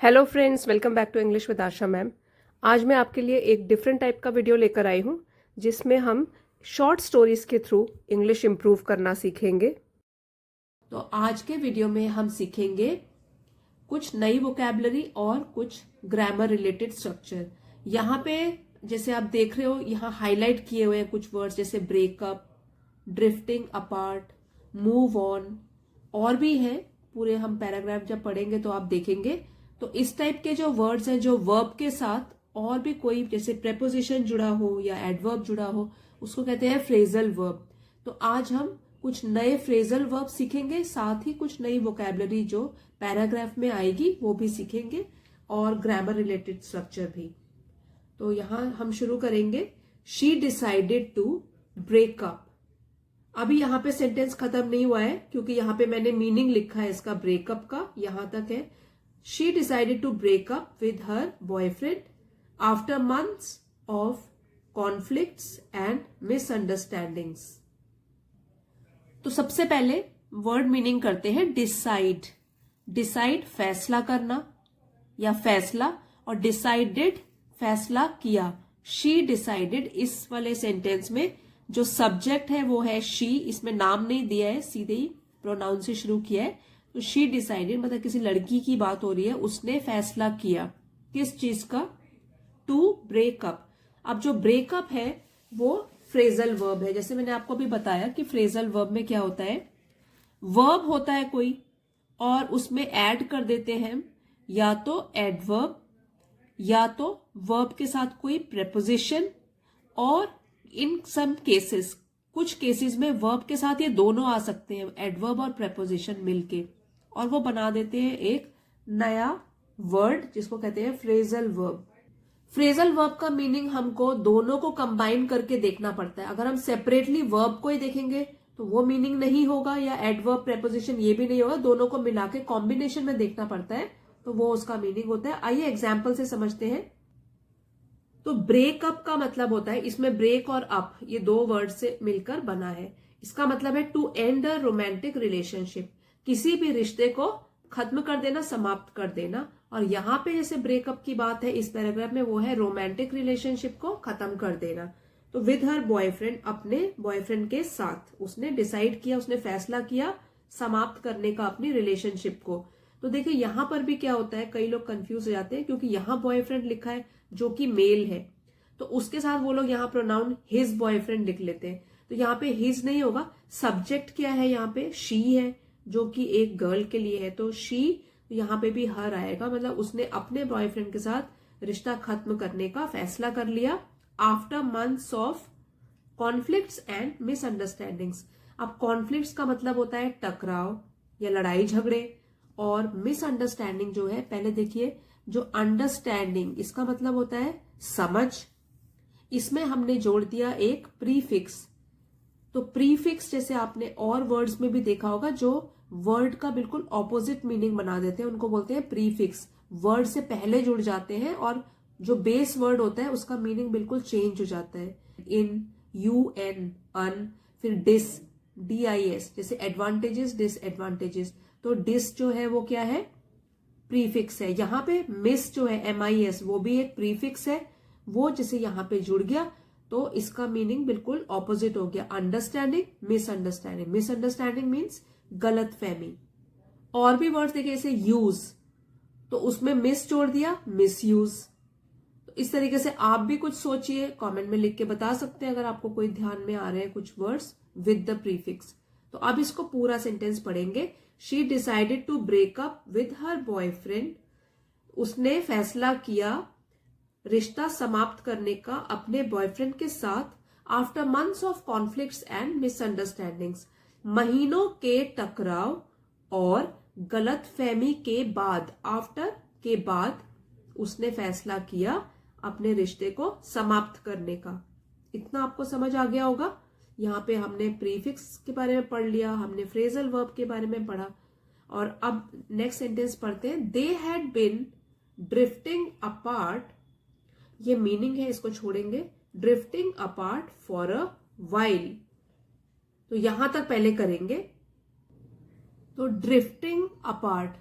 Hello friends, welcome back to English with Asha ma'am. आज मैं आपके लिए एक डिफरेंट टाइप का वीडियो लेकर आई हूँ जिसमें हम शॉर्ट स्टोरीज के थ्रू इंग्लिश इम्प्रूव करना सीखेंगे। तो आज के वीडियो में हम सीखेंगे कुछ नई वोकैबलरी और कुछ ग्रामर रिलेटेड स्ट्रक्चर। यहाँ पे जैसे आप देख रहे हो, यहाँ हाईलाइट किए हुए हैं कुछ वर्ड्स जैसे breakup, drifting apart, move on, और भी हैं। पूरे हम पैराग्राफ जब पढ़ेंगे तो आप देखेंगे। तो इस टाइप के जो वर्ड्स हैं जो वर्ब के साथ और भी कोई जैसे प्रेपोजिशन जुड़ा हो या एडवर्ब जुड़ा हो, उसको कहते हैं फ्रेजल वर्ब। तो आज हम कुछ नए फ्रेजल वर्ब सीखेंगे, साथ ही कुछ नई वोकैबलरी जो पैराग्राफ में आएगी वो भी सीखेंगे, और ग्रामर रिलेटेड स्ट्रक्चर भी। तो यहां हम शुरू करेंगे। She decided to break up. अभी यहाँ पे सेंटेंस खत्म नहीं हुआ है क्योंकि यहाँ पे मैंने मीनिंग लिखा है इसका, ब्रेकअप का यहां तक है। She decided to break up with her boyfriend after months of conflicts and misunderstandings. तो सबसे पहले वर्ड मीनिंग करते हैं डिसाइड। डिसाइड फैसला करना या फैसला, और डिसाइडेड फैसला किया। शी डिसाइडेड, इस वाले सेंटेंस में जो सब्जेक्ट है वो है शी, इसमें नाम नहीं दिया है, सीधे ही प्रोनाउन से शुरू किया है। तो शी डिसाइडेड मतलब किसी लड़की की बात हो रही है, उसने फैसला किया किस चीज का, टू ब्रेकअप। अब जो ब्रेकअप है वो फ्रेजल वर्ब है। जैसे मैंने आपको भी बताया कि फ्रेजल वर्ब में क्या होता है, वर्ब होता है कोई और उसमें ऐड कर देते हैं या तो एडवर्ब या तो वर्ब के साथ कोई प्रेपोजिशन, और इन सम केसेस, कुछ केसेस में वर्ब के साथ ये दोनों आ सकते हैं, एडवर्ब और प्रेपोजिशन मिलके, और वो बना देते हैं एक नया वर्ड जिसको कहते हैं फ्रेजल वर्ब। फ्रेजल वर्ब का मीनिंग हमको दोनों को कंबाइन करके देखना पड़ता है। अगर हम सेपरेटली वर्ब को ही देखेंगे तो वो मीनिंग नहीं होगा, या एडवर्ब प्रेपोजिशन ये भी नहीं होगा, दोनों को मिला के कॉम्बिनेशन में देखना पड़ता है, तो वो उसका मीनिंग होता है। आइए एग्जाम्पल से समझते हैं। तो ब्रेकअप का मतलब होता है, इसमें ब्रेक और अप ये दो वर्ड से मिलकर बना है। इसका मतलब है to end a romantic relationship, किसी भी रिश्ते को खत्म कर देना, समाप्त कर देना। और यहाँ पे जैसे ब्रेकअप की बात है इस पैराग्राफ में, वो है रोमांटिक रिलेशनशिप को खत्म कर देना। तो विद हर बॉयफ्रेंड, अपने बॉयफ्रेंड के साथ उसने डिसाइड किया, उसने फैसला किया समाप्त करने का अपनी रिलेशनशिप को। तो देखिए यहां पर भी क्या होता है, कई लोग कंफ्यूज हो जाते हैं क्योंकि यहां बॉयफ्रेंड लिखा है जो कि मेल है, तो उसके साथ वो लोग यहाँ प्रोनाउन हिज बॉयफ्रेंड लिख लेते हैं। तो यहाँ पे हिज नहीं होगा, सब्जेक्ट क्या है यहाँ पे, शी है जो कि एक गर्ल के लिए है, तो शी यहाँ पे भी हर आएगा, मतलब उसने अपने बॉयफ्रेंड के साथ रिश्ता खत्म करने का फैसला कर लिया after months of conflicts and misunderstandings. अब कॉन्फ्लिक्ट्स का मतलब होता है टकराव या लड़ाई झगड़े, और मिसअंडरस्टैंडिंग जो है, पहले देखिए जो अंडरस्टैंडिंग इसका मतलब होता है समझ, इसमें हमने जोड़ दिया एक प्रीफिक्स। तो प्रीफिक्स जैसे आपने और वर्ड्स में भी देखा होगा, जो वर्ड का बिल्कुल ऑपोजिट मीनिंग बना देते हैं उनको बोलते हैं प्रीफिक्स। वर्ड से पहले जुड़ जाते हैं और जो बेस वर्ड होता है उसका मीनिंग बिल्कुल चेंज हो जाता है। इन, यू, एन, अन, फिर डिस, DIS, जैसे एडवांटेजेस, डिसएडवांटेजेस। तो डिस जो है वो क्या है, प्रीफिक्स है। यहाँ पे मिस जो है MIS वो भी एक प्रीफिक्स है, वो जैसे यहाँ पे जुड़ गया तो इसका मीनिंग बिल्कुल ऑपोजिट हो गया, अंडरस्टैंडिंग मिसअंडरस्टैंडिंग। मिसअंडरस्टैंडिंग मीन्स गलत फहमी। और भी वर्ड्स देखिए जैसे यूज, तो उसमें मिस जोड़ दिया, मिस यूज। तो इस तरीके से आप भी कुछ सोचिए, कमेंट में लिख के बता सकते हैं अगर आपको कोई ध्यान में आ रहे हैं कुछ वर्ड्स विद द प्रीफिक्स। तो अब इसको पूरा सेंटेंस पढ़ेंगे। She decided to break up with her boyfriend, उसने फैसला किया रिश्ता समाप्त करने का अपने बॉयफ्रेंड के साथ after months of conflicts and misunderstandings, महीनों के टकराव और गलतफहमी के बाद, आफ्टर के बाद उसने फैसला किया अपने रिश्ते को समाप्त करने का। इतना आपको समझ आ गया होगा। यहाँ पे हमने प्रीफिक्स के बारे में पढ़ लिया, हमने फ्रेजल वर्ब के बारे में पढ़ा, और अब नेक्स्ट सेंटेंस पढ़ते हैं। They had been drifting apart, ये मीनिंग है, इसको छोड़ेंगे। Drifting apart for a while, तो यहां तक पहले करेंगे। तो ड्रिफ्टिंग अपार्ट,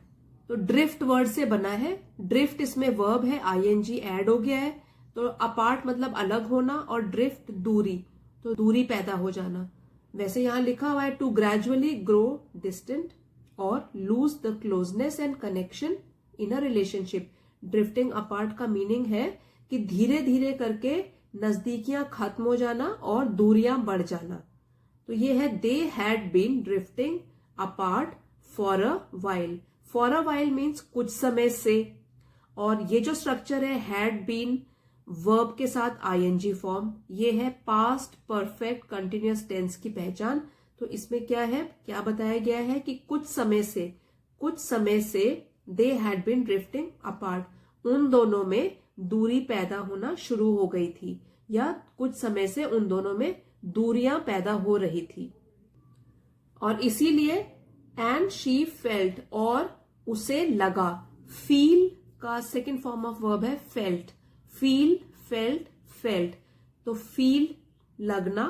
तो ड्रिफ्ट वर्ड से बना है। ड्रिफ्ट इसमें वर्ब है, आईएनजी ऐड हो गया है। तो अपार्ट मतलब अलग होना और ड्रिफ्ट दूरी, तो दूरी पैदा हो जाना। वैसे यहां लिखा हुआ है टू ग्रेजुअली ग्रो डिस्टेंट और lose the closeness and connection in a relationship. Drifting apart का मीनिंग है कि धीरे धीरे करके नजदीकियां खत्म हो जाना और दूरियां बढ़ जाना। तो ये है they had been drifting apart for a while. For a while means कुछ समय से, और ये जो स्ट्रक्चर है हैड बीन वर्ब के साथ आईएनजी फॉर्म, ये है पास्ट परफेक्ट कंटिन्यूअस टेंस की पहचान। तो इसमें क्या है, क्या बताया गया है कि कुछ समय से they had been drifting apart, उन दोनों में दूरी पैदा होना शुरू हो गई थी, या कुछ समय से उन दोनों में दूरियां पैदा हो रही थी। और इसीलिए एंड शी फेल्ट, और उसे लगा। फील का सेकेंड फॉर्म ऑफ वर्ब है फेल्ट। Feel, felt, felt. तो फील लगना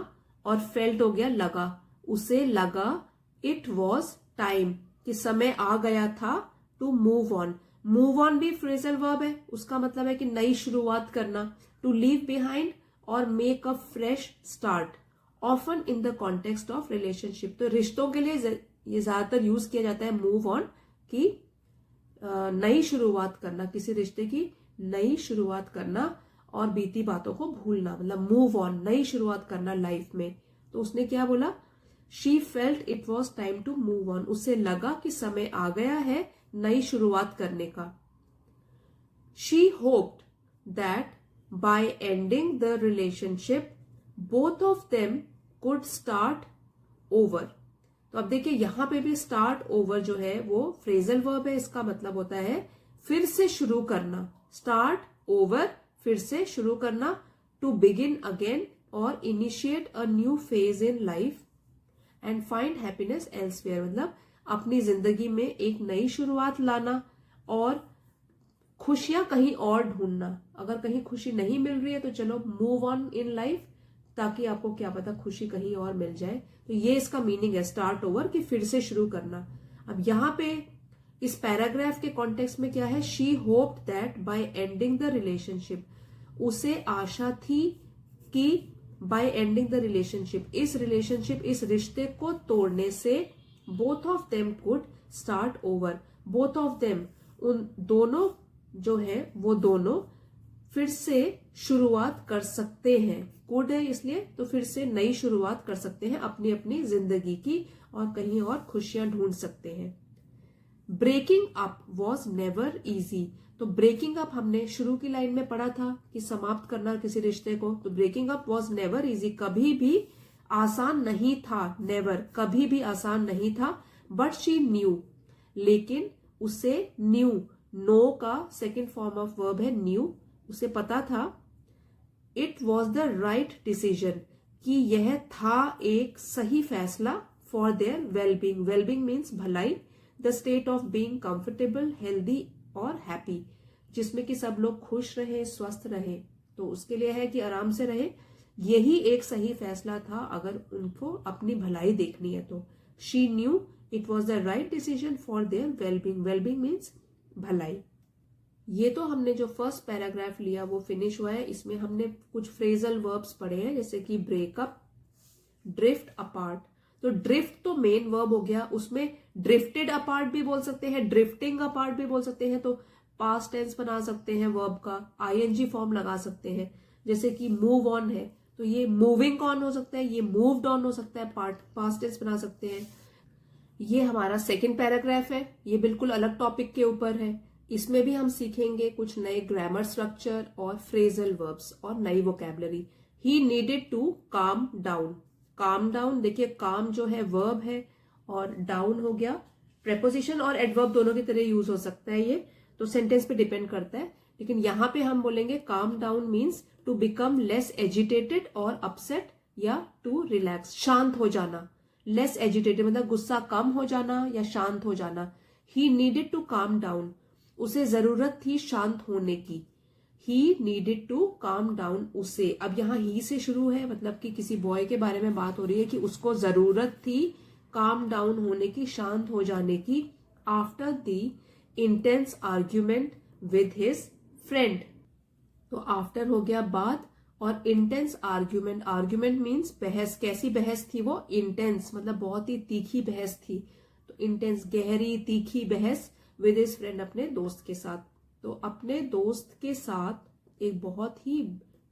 और फेल्ट हो गया लगा। उसे लगा इट वॉज टाइम, कि समय आ गया था to move on. Move on भी फ्रेजल वर्ब है, उसका मतलब है कि नई शुरुआत करना। टू लीव बिहाइंड और make a fresh start, often in the context of relationship. तो रिश्तों के लिए ये ज्यादातर यूज किया जाता है मूव ऑन, की नई शुरुआत करना, किसी रिश्ते की नई शुरुआत करना और बीती बातों को भूलना, मतलब मूव ऑन, नई शुरुआत करना लाइफ में। तो उसने क्या बोला, she felt it was time to move on, उसे लगा कि समय आ गया है नई शुरुआत करने का। She hoped that bye ending the relationship both of them could start over. तो अब देखिए यहां पे भी स्टार्ट ओवर जो है वो फ्रेजल वर्ब है, इसका मतलब होता है फिर से शुरू करना। स्टार्ट ओवर, फिर से शुरू करना। टू बिगिन अगेन और initiate a new phase in life and find happiness elsewhere, मतलब अपनी जिंदगी में एक नई शुरुआत लाना और खुशियां कहीं और ढूंढना। अगर कहीं खुशी नहीं मिल रही है तो चलो मूव ऑन इन लाइफ, ताकि आपको क्या पता खुशी कहीं और मिल जाए। तो ये इसका मीनिंग है स्टार्ट ओवर, कि फिर से शुरू करना। अब यहां पे इस पैराग्राफ के कॉन्टेक्स्ट में क्या है, she hoped that bye ending the relationship, उसे आशा थी कि बाय एंडिंग द रिलेशनशिप, इस रिलेशनशिप, इस रिश्ते को तोड़ने से both of them could start over. Both of them, उन दोनों जो है वो दोनों फिर से शुरुआत कर सकते हैं। कुड है इसलिए, तो फिर से नई शुरुआत कर सकते हैं अपनी अपनी जिंदगी की, और कहीं और खुशियां ढूंढ सकते हैं। Breaking up was never easy. तो ब्रेकिंग अप हमने शुरू की लाइन में पढ़ा था कि समाप्त करना किसी रिश्ते को। तो breaking up was never easy, कभी भी आसान नहीं था। नेवर, कभी भी आसान नहीं था। बट शी न्यू, लेकिन उसे न्यू, नो का सेकेंड फॉर्म ऑफ वर्ब है न्यू, उसे पता था। It was the right decision, कि यह था एक सही फैसला। For their wellbeing, wellbeing means भलाई। The state of being comfortable, healthy और हैप्पी, जिसमें कि सब लोग खुश रहे, स्वस्थ रहे। तो उसके लिए है कि आराम से रहे। यही एक सही फैसला था अगर उनको अपनी भलाई देखनी है तो। She knew it was the right decision for their wellbeing, wellbeing means भलाई। ये तो हमने जो फर्स्ट पैराग्राफ लिया वो फिनिश हुआ है। इसमें हमने कुछ फ्रेजल वर्ब्स पढ़े हैं, जैसे कि ब्रेकअप, ड्रिफ्ट अपार्ट। तो ड्रिफ्ट तो मेन वर्ब हो गया, उसमें ड्रिफ्टेड अपार्ट भी बोल सकते हैं, ड्रिफ्टिंग अपार्ट भी बोल सकते हैं। तो पास्ट टेंस बना सकते हैं वर्ब का, आईएनजी फॉर्म लगा सकते हैं। जैसे कि मूव ऑन है तो ये मूविंग ऑन हो सकता है, ये मूव्ड ऑन हो सकता है, पास्ट टेंस बना सकते हैं। ये हमारा सेकेंड पैराग्राफ है, ये बिल्कुल अलग टॉपिक के ऊपर है। इसमें भी हम सीखेंगे कुछ नए ग्रामर स्ट्रक्चर और फ्रेजल वर्ब्स और नई vocabulary. He needed to calm down. Calm down, देखिए काम जो है वर्ब है और डाउन हो गया प्रेपोजिशन और एडवर्ब दोनों की तरह यूज हो सकता है ये, तो सेंटेंस पे डिपेंड करता है। लेकिन यहां पे हम बोलेंगे calm down means to become less agitated और अपसेट, या टू रिलैक्स, शांत हो जाना। लेस एजिटेटेड मतलब गुस्सा कम हो जाना या शांत हो जाना। He needed to calm down, उसे जरूरत थी शांत होने की। He needed to calm down, उसे, अब यहाँ ही से शुरू है, मतलब कि किसी बॉय के बारे में बात हो रही है कि उसको जरूरत थी काम डाउन होने की, शांत हो जाने की। After the intense argument with his friend. तो आफ्टर हो गया बाद, और इंटेंस आर्ग्यूमेंट, आर्ग्यूमेंट मीन्स बहस। कैसी बहस थी वो? इंटेंस, मतलब बहुत ही तीखी बहस थी। तो इंटेंस, गहरी तीखी बहस विद हिज फ्रेंड, अपने दोस्त के साथ। तो अपने दोस्त के साथ एक बहुत ही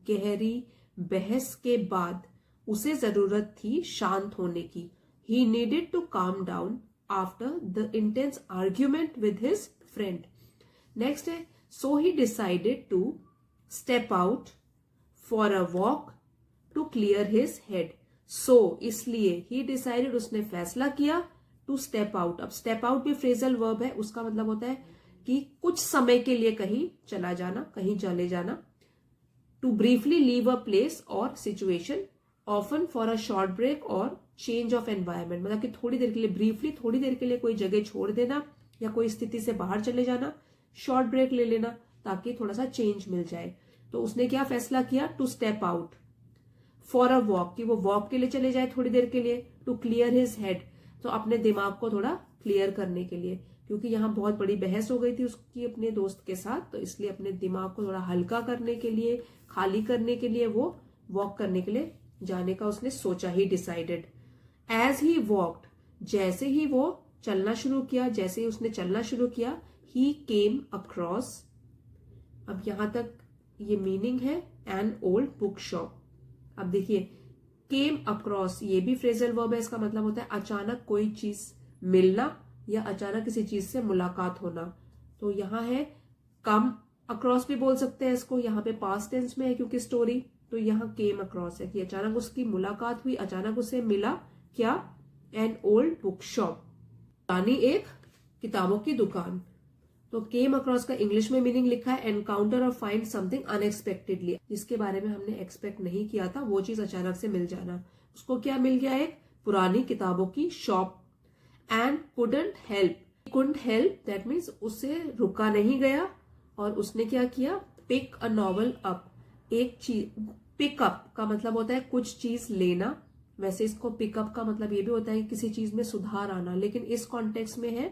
गहरी बहस के बाद उसे जरूरत थी शांत होने की। He needed to calm down after the intense argument with his friend. Next है, so he decided to step out for a walk to clear his head. So, इसलिए, ही डिसाइडेड, उसने फैसला किया, टू स्टेप आउट। अब step out भी phrasal verb है, उसका मतलब होता है कि कुछ समय के लिए कहीं चला जाना, कहीं चले जाना। To briefly leave a place और situation, often for a short break और चेंज ऑफ एनवायरमेंट, मतलब कि थोड़ी देर के लिए, ब्रीफली थोड़ी देर के लिए कोई जगह छोड़ देना या कोई स्थिति से बाहर चले जाना, शॉर्ट ब्रेक ले लेना ताकि थोड़ा सा चेंज मिल जाए। तो उसने क्या फैसला किया? To step out for a walk, कि वो वॉक के लिए चले जाए थोड़ी देर के लिए। टू क्लियर हिज हेड, तो अपने दिमाग को थोड़ा क्लियर करने के लिए, क्योंकि यहाँ बहुत बड़ी बहस हो गई थी उसकी अपने दोस्त के साथ, तो इसलिए अपने दिमाग को थोड़ा हल्का करने के लिए, खाली करने के लिए वो वॉक करने के लिए जाने का उसने सोचा, he decided. As he walked, जैसे ही वो चलना शुरू किया, जैसे ही उसने चलना शुरू किया, ही केम अक्रॉस, अब यहां तक ये मीनिंग है, एन ओल्ड बुक शॉप। अब देखिए, केम अक्रॉस ये भी फ्रेजल वर्ब है, इसका मतलब होता है अचानक कोई चीज मिलना या अचानक किसी चीज से मुलाकात होना। तो यहाँ है कम अक्रॉस भी बोल सकते हैं इसको, यहाँ पे पास्ट टेंस में है क्योंकि स्टोरी, तो यहाँ केम अक्रॉस है कि अचानक उसकी मुलाकात हुई, अचानक उसे मिला क्या? एन ओल्ड बुक शॉप, यानी एक किताबों की दुकान। तो केम अक्रॉस का इंग्लिश में मीनिंग लिखा है एनकाउंटर और फाइंड समथिंग अनएक्सपेक्टेडली, जिसके बारे में हमने एक्सपेक्ट नहीं किया था, वो चीज अचानक से मिल जाना। उसको क्या मिल गया? एक पुरानी किताबों की shop. And couldn't help, that means उससे रुका नहीं गया, और उसने क्या किया? पिक अ नॉवल अप, एक चीज, पिकअप का मतलब होता है कुछ चीज लेना, वैसे इसको पिकअप का मतलब ये भी होता है किसी चीज में सुधार आना, लेकिन इस कॉन्टेक्स्ट में है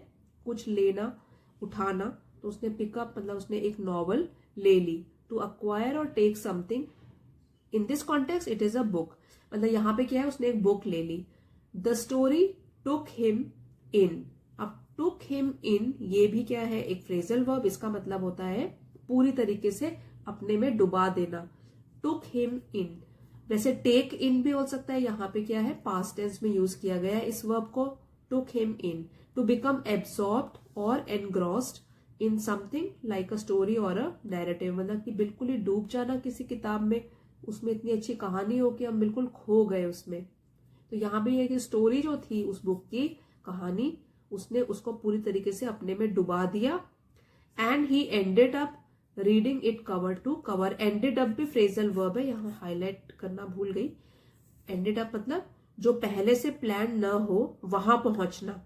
कुछ लेना, उठाना। तो उसने पिकअप मतलब उसने एक नॉवल ले ली। टू अक्वायर और take something, in this context it is a book, मतलब यहाँ पे क्या है? उसने एक बुक ले ली। The story took him in, अब टुक हिम इन ये भी क्या है? एक फ्रेजल वर्ब, इसका मतलब होता है पूरी तरीके से अपने में डुबा देना। टुक हिम इन, वैसे टेक इन भी हो सकता है, यहाँ पे क्या है? पास्ट टेंस में यूज किया गया है इस वर्ब को, took him in. To become absorbed और engrossed in something like a story और अ नैरेटिव, मतलब कि बिल्कुल ही डूब जाना किसी किताब में, उसमें इतनी अच्छी कहानी हो कि हम बिल्कुल खो गए उसमें। तो यहाँ भी एक स्टोरी जो थी उस बुक की कहानी, उसने उसको पूरी तरीके से अपने में डुबा दिया। And he ended up reading it cover to cover, ended up भी फ्रेजल वर्ब है, यहाँ हाईलाइट करना भूल गई। एंडेड अप मतलब जो पहले से प्लान न हो वहां पहुंचना।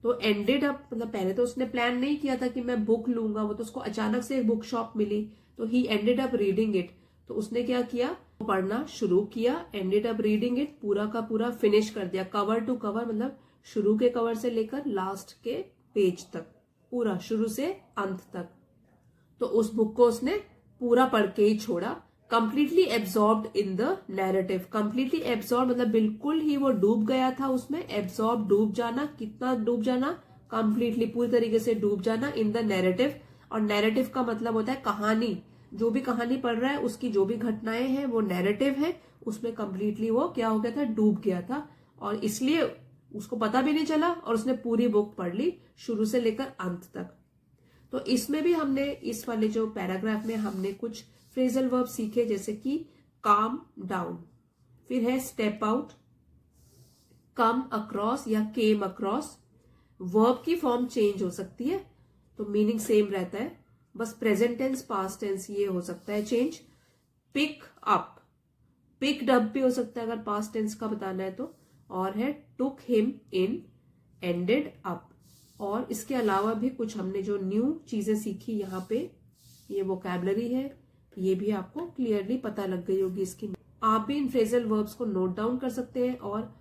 तो एंडेड अप मतलब पहले तो उसने प्लान नहीं किया था कि मैं बुक लूंगा, वो तो उसको अचानक से एक बुक शॉप मिली, तो ही एंडेड अप रीडिंग इट, तो उसने क्या किया? पढ़ना शुरू किया। एंडेड अप रीडिंग इट, पूरा का पूरा फिनिश कर दिया। कवर टू कवर मतलब शुरू के कवर से लेकर लास्ट के पेज तक, पूरा शुरू से अंत तक। तो उस बुक को उसने पूरा पढ़ के ही छोड़ा। Completely absorbed in the narrative, completely absorb मतलब बिल्कुल ही वो डूब गया था उसमें। एब्सॉर्ब डूब जाना, कितना डूब जाना? कंप्लीटली पूरी तरीके से डूब जाना इन द नैरेटिव। और नैरेटिव का मतलब होता है कहानी, जो भी कहानी पढ़ रहा है उसकी जो भी घटनाएं हैं वो नैरेटिव है, उसमें कंप्लीटली वो क्या हो गया था? डूब गया था, और इसलिए उसको पता भी नहीं चला और उसने पूरी बुक पढ़ ली शुरू से लेकर अंत तक। तो इसमें भी हमने इस वाले जो पैराग्राफ में हमने कुछ फ्रेजल वर्ब सीखे, जैसे कि काम डाउन, फिर है स्टेप आउट, कम अक्रॉस या केम अक्रॉस। वर्ब की फॉर्म चेंज हो सकती है तो मीनिंग सेम रहता है, बस प्रेजेंट टेंस पास्ट टेंस ये हो सकता है change. Pick up, picked up भी हो सकता है अगर पास्ट टेंस का बताना है तो। और है टुक हिम इन, एंडेड अप। और इसके अलावा भी कुछ हमने जो न्यू चीजें सीखी यहाँ पे, ये वोकैबुलरी है, ये भी आपको क्लियरली पता लग गई होगी इसकी। आप भी इन फ्रेजल वर्ब्स को नोट डाउन कर सकते हैं और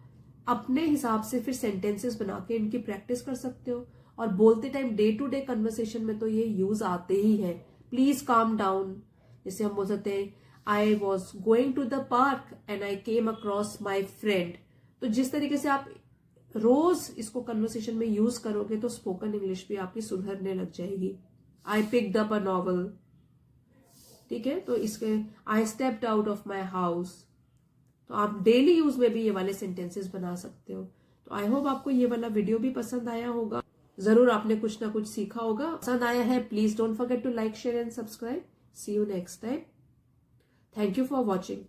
अपने हिसाब से फिर सेंटेंसेस बना के इनकी प्रैक्टिस कर सकते हो। और बोलते time day to day conversation में तो ये यूज आते ही है। प्लीज काम डाउन, जैसे हम बोल सकते हैं I was going to the park and I came across my friend. तो जिस तरीके से आप रोज इसको कन्वर्सेशन में यूज करोगे तो स्पोकन इंग्लिश भी आपकी सुधरने लग जाएगी। I picked up a novel, ठीक है, तो इसके I stepped out of my house. तो आप डेली यूज में भी ये वाले सेंटेंसेस बना सकते हो। तो आई होप आपको ये वाला वीडियो भी पसंद आया होगा, जरूर आपने कुछ ना कुछ सीखा होगा। पसंद आया है please don't forget to like, share and subscribe. See you next time. Thank you for watching.